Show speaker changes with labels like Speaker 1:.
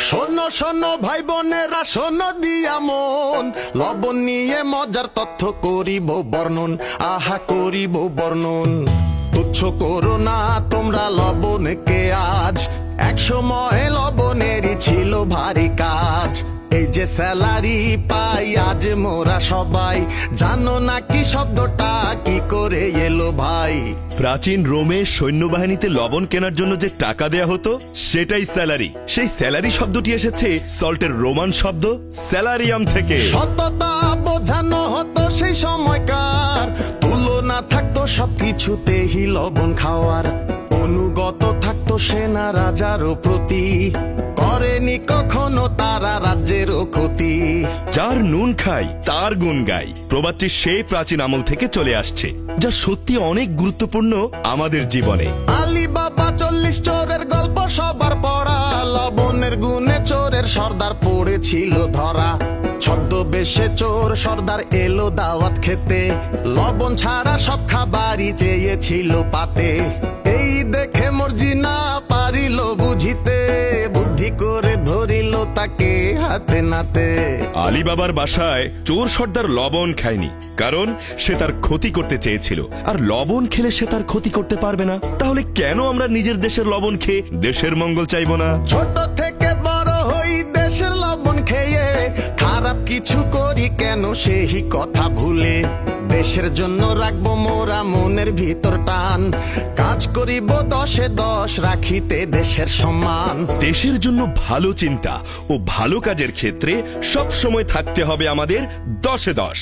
Speaker 1: শোনো শোনো ভাই বোনেরা, শোনো দিয়া মন, লবণ নিয়ে মজার তথ্য করিব বর্ণন। আহা করিব বর্ণন। তুচ্ছ করো না তোমরা লবণকে আজ, এক সময় লবণেরই ছিল ভারী কাজ। এই যে স্যালারি পাই আজ মোরা সবাই, জানো না কি শব্দটা কি করে এলো ভাই?
Speaker 2: প্রাচীন রোমে সৈন্যবাহিনীতে লবণ কেনার জন্য যে টাকা দেয়া হতো সেটাই স্যালারি। সেই স্যালারি শব্দটি এসেছে সল্টের রোমান শব্দ স্যালারিয়াম থেকে।
Speaker 1: সততা বোঝানো হতো সেই সময়কার, তুলনা থাকতো সবকিছুতেই লবণ খাওয়ার। অনুগত থাকতো সেনা রাজারও প্রতি, করেনি কখনো তারা রাজ্যেরও ক্ষতি।
Speaker 2: যার নুন খাই তার গুণ গাই প্রবাদটি সেই প্রাচীন আমল থেকে চলে আসছে, যা সত্যি অনেক গুরুত্বপূর্ণ আমাদের জীবনে।
Speaker 1: আলী বাবা 40 চোরের গল্প সবার পড়া, লবণের গুণে চোরের সর্দার পড়েছিল ধরা। ছদ্মবেশে চোর সর্দার এলো দাওয়াত খেতে, লবণ ছাড়া সব খাবারই চেয়েছিল পাতে। এই দেখে মর্জি না পারিল বুঝিতে, বুদ্ধি করে ধরিল তাকে হাতে নাতে।
Speaker 2: আলী বাবার বাসায় চোর সর্দার লবণ খায়নি, কারণ সে তার ক্ষতি করতে চেয়েছিল। আর লবণ খেলে সে তার ক্ষতি করতে পারবে না, তাহলে কেন আমরা নিজের দেশের লবণ খেয়ে দেশের মঙ্গল চাইবো না?
Speaker 1: ছোট থেকে বড় হই দেশের লবণ খেয়ে, খারাপ কিছু করি কেন সেই কথা ভুলে। দেশের জন্য রাখবো মোরা মনের ভিতর টান, কাজ করিব 10-এ 10 রাখিতে দেশের সম্মান।
Speaker 2: দেশের জন্য ভালো চিন্তা ও ভালো কাজের ক্ষেত্রে সব সময় থাকতে হবে আমাদের 10-এ 10।